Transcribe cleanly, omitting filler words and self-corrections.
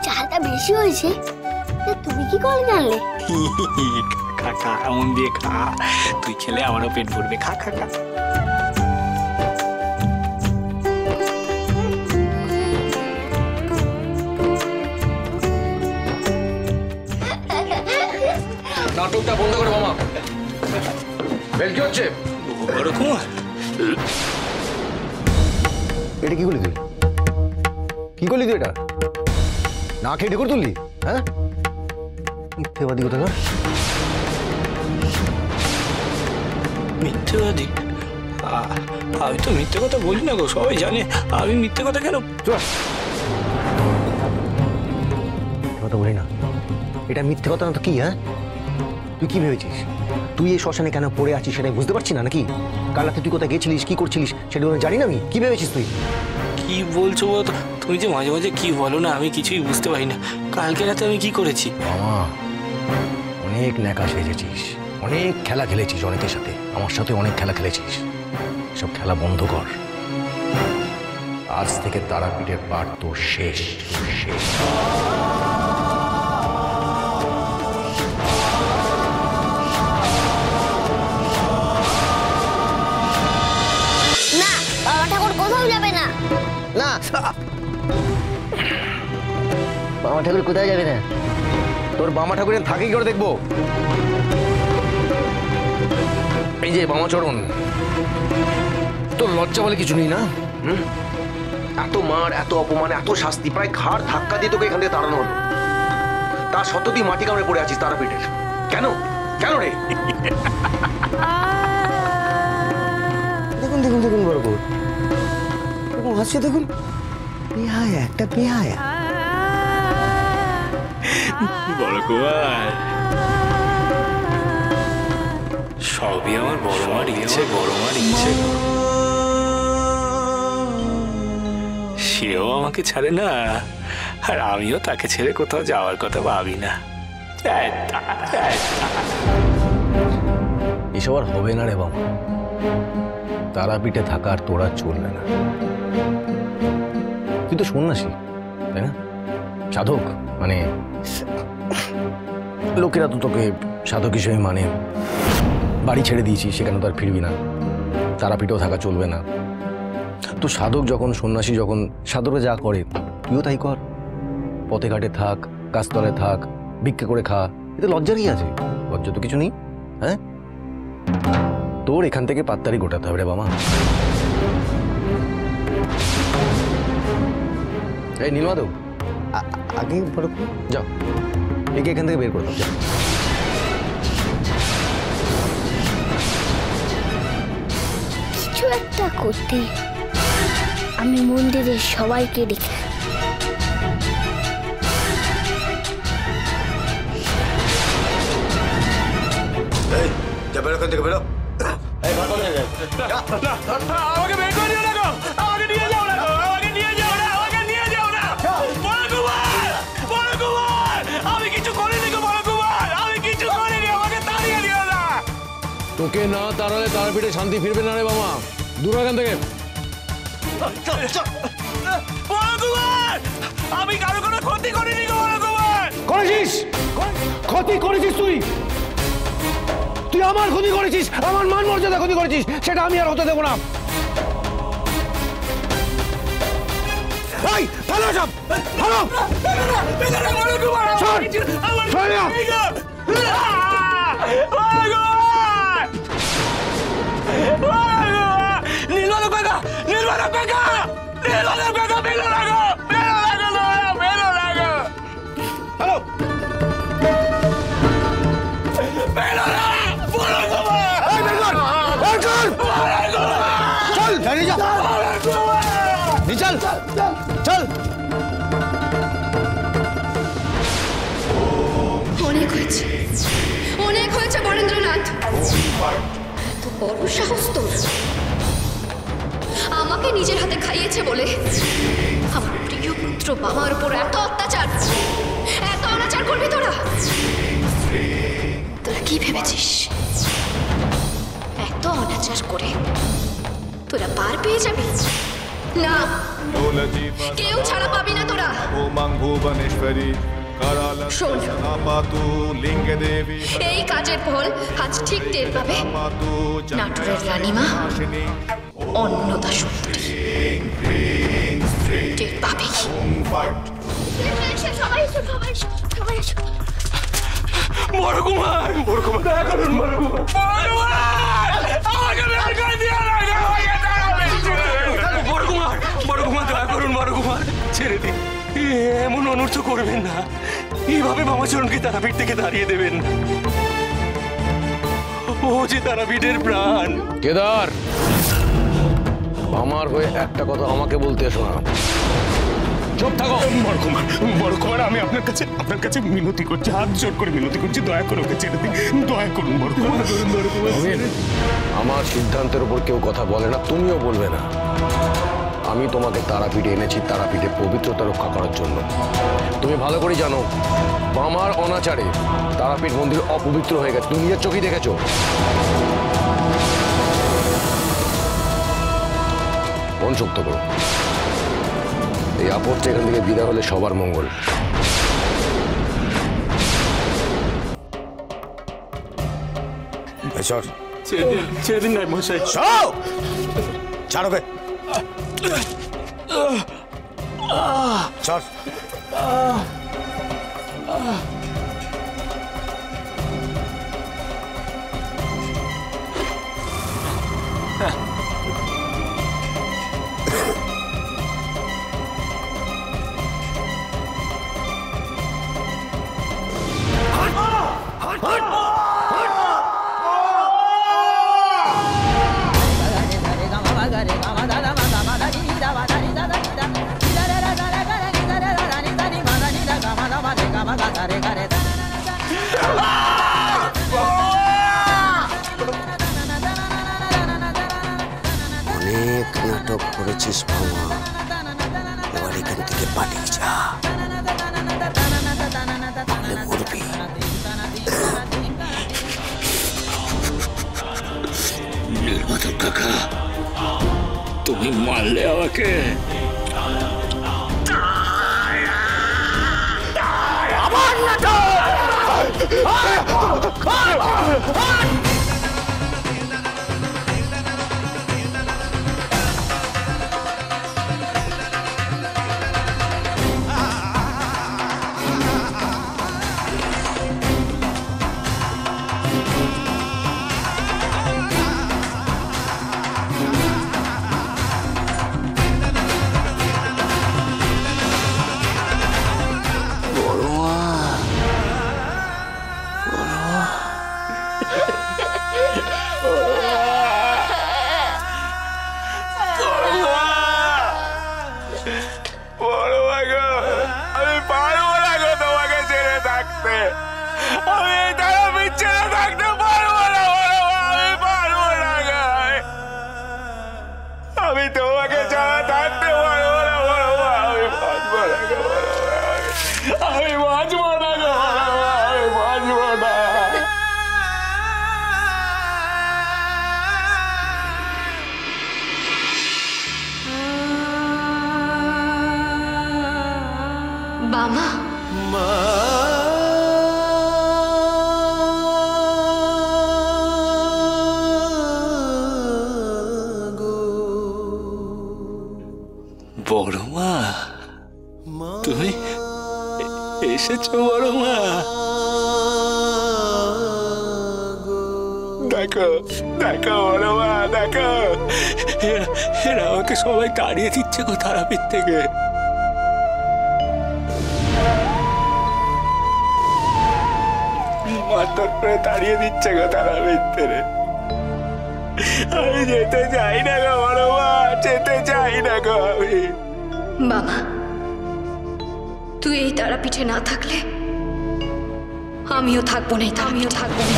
চালটা বেশি হয়েছে, তুমি কি করে জানলে? খা খা, এমন দিয়ে খা, তুই খেলে আমারও পেট ভরবে। খা খা খা। নাটকটা বন্ধ করো মামা। বেল কি হচ্ছে? বড় কুমার, এটা কি করলি তুই? কি করলি তুই? এটা না খেয়ে ঢেকুর তুললি? হ্যাঁ, মিথ্যেবাদী কোথাকার। মিথ্যেবাদী? আমি তো মিথ্যে কথা বলি না গো, সবাই জানে। আমি মিথ্যে কথা কেন? কথা বলি না, এটা মিথ্যে কথা না তো কি? হ্যাঁ, তুই কি ভেবেছিস? তুই এই শ্মশানে কেন পড়ে আছিস সেটাই বুঝতে পারছি না নাকি? কাল রাতে তুই কোথায় গেছিলিস, কি করছিলিস সেটা জানি না আমি। কি ভেবেছিস তুই? কি বলছো বলো তো? তুমি যে মাঝে মাঝে কি বলো না, আমি কিছুই বুঝতে পারি না। কালকে রাতে আমি কি করেছি? মামা, অনেক ন্যাকা সেজেছিস, অনেক খেলা খেলেছিস অনেকের সাথে, আমার সাথে অনেক খেলা খেলেছিস। সব খেলা বন্ধ কর। আজ থেকে তারাপীঠের পাঠ তোর শেষ, শেষ। না, বাবা ঠাকুর কোথাও যাবে না। না, বাবা ঠাকুর কোথায় যাবে না? তোর বাবা ঠাকুরের থাকে কি করে দেখবো? এই যে বামাচরণ, তোর লজ্জা বলে কিছু নেই না? এত মার, এত অপমান, এত শাস্তি, প্রায় ঘাড় ধাক্কা দিয়ে তোকে এখান থেকে তাড়ানো হলো। তা সত্ত্বেও তুই মাটি কামড়ে পড়ে আছিস তারাপীঠের। কেন? কেন রে? দেখুন দেখুন দেখুন বড় বউ, দেখুন হাসছে, দেখুন। বেহায়া, একটা বেহায়া। বড় কুমার, সবই আমার বড় মার ইচ্ছে, বড় মার ইচ্ছে। সেও আমাকে ছাড়ে না, আর আমিও তাকে ছেড়ে কোথাও যাওয়ার কথা ভাবি না। এসব আর হবে না রে বাবা। তারাপীঠে থাকা আর তোরা চলবে না। তুই তো সন্ন্যাসী, তাই না? সাধক, মানে লোকেরা তো তোকে সাধক হিসেবে মানে। বাড়ি ছেড়ে দিয়েছিস, সেখানে তো আর ফিরবি না। তারাপীঠেও থাকা চলবে না। তো সাধক যখন, সন্ন্যাসী যখন, সাধকরা যা করে তুইও তাই কর। পথে ঘাটে থাক, গাছতলায় থাক, ভিক্ষা করে খা। এতে লজ্জার কি আছে? লজ্জা তো কিছু নেই। হ্যাঁ, তোর এখান থেকে পাত্তারি গোটাতে হবে রে বাবা। এই নীলমাধব, আগে যাও, একে এখান থেকে বের করে দাও। কিছু একটা করতে আমি মন্দিরের সবাইকে ডেকে বেরো, এখান থেকে বেরো। আমাকে বের করে দিও না গো, আমাকে নিয়ে যাও না গো, আমাকে নিয়ে যাও না, আমাকে নিয়ে যাও না। বড় কুমার, বড় কুমার, আমি কিছু করিনি গো বড় কুমার, আমি কিছু করিনি, আমাকে তাড়িয়ে দিও না। তোকে না তাড়ালে তারাপীঠে শান্তি ফিরবে না রে বাবা। দূর এখান থেকে। বড় কুমার, আমি কারো কোনো ক্ষতি করিনি গো বড় কুমার। করেছিস, ক্ষতি করেছিস তুই। তুই আমার ক্ষতি করেছিস, আমার মান মর্যাদা ক্ষতি করেছিস, সেটা আমি আর হতে দেবো না। এই ভালো সব ভালো, নীলমাধব কাকা, নীলমাধব কাকা, নীলমাধব কাকা, বেরো লাগো, বেরো লাগো, বেরো লাগো, হ্যালো, বেরো না, বড় কুমার, এই বের কর, বের কর, চল দাঁড়িয়ে যা, নি চল চল। অনেক হয়েছে, অনেক হয়েছে বরেন্দ্রনাথ। এত বড় সাহস তোর! আমাকে নিজের হাতে খাইয়েছে বলে আমার প্রিয় পুত্র বাবার উপর এত অত্যাচার, এত অনাচার করবি তোরা? তোরা কি ভেবেছিস এত অনাচার করে তোরা পার পেয়ে যাবি? না, কেউ ছাড়া পাবি না তোরা। শোন, এই কাজের ফল আজ ঠিক টের পাবে নাটোরের রানীমা অন্নদা সুন্দরী। টের পাবে। সবাই এসো, সবাই এসো, সবাই এসো। বড় কুমার, বড় কুমার, দয়া করুন বড় কুমার। আমাকে বের করে দিও না, বড় কুমার, বড় কুমার, দয়া করুন বড় কুমার, ছেড়ে দিন। এমন অনর্থ করবেন না, এইভাবে বামাচরণকে তারাপীঠ থেকে দাঁড়িয়ে দেবেন না। ও যে তারাপীঠের প্রাণ। কেদার, আমার হয়ে একটা কথা আমাকে বলতে এসো না। চুপ থাকো। বড় কুমার, আমি আপনার কাছে মিনতি করছি, হাত জোর করে মিনতি করছি, দয়া করে ওকে ছেড়ে দিন, দয়া করুন বড় কুমার। আমার সিদ্ধান্তের উপর কেউ কথা বলে না, তুমিও বলবে না। আমি তোমাকে তারাপীঠে এনেছি তারাপীঠে পবিত্রতা রক্ষা করার জন্য। তুমি ভালো করে জানো আমার অনাচারে তারাপীঠ মন্দির অপবিত্র হয়ে গেছে, তুমি নিজের চোখেই দেখেছো। মন শক্ত করো, এই আপদটা এখান থেকে বিদায় হলে সবার মঙ্গল। ছেড়ে দিন নাই মশাই। ছাড়ো গে, ছাড়। অনেক নাটক করেছিস মামা, এবার এখান থেকে পালিয়ে যা, মরবি। নীলমাধব কাকা, তুমি মারলে আমাকে। আমি পারবো না গো তোমাকে ছেড়ে থাকতে, আমি তারাপীঠ ছেড়ে থাকতে পারবো না, আমি পারবো না গো, আমি তোমাকে ছাড়া থাকতে পারবো না, আমি বাঁচবো না গো, আমি বাঁচবো না গো, আমি বাঁচবো না। বামা, বড় মা, তুমি এসেছো বড় মা? দেখো দেখো বড় মা, দেখো এরা আমাকে সবাই তাড়িয়ে দিচ্ছে গো তারাপীঠ থেকে। মারধর করে তাড়িয়ে দিচ্ছে গো তারাপীঠ থেকে। আমি যেতে চাই না গো বড় মা, যেতে চাই না গো আমি। বাবা, তুই এই তারাপীঠে না থাকলে আমিও থাকবো না, আমিও থাকবো না।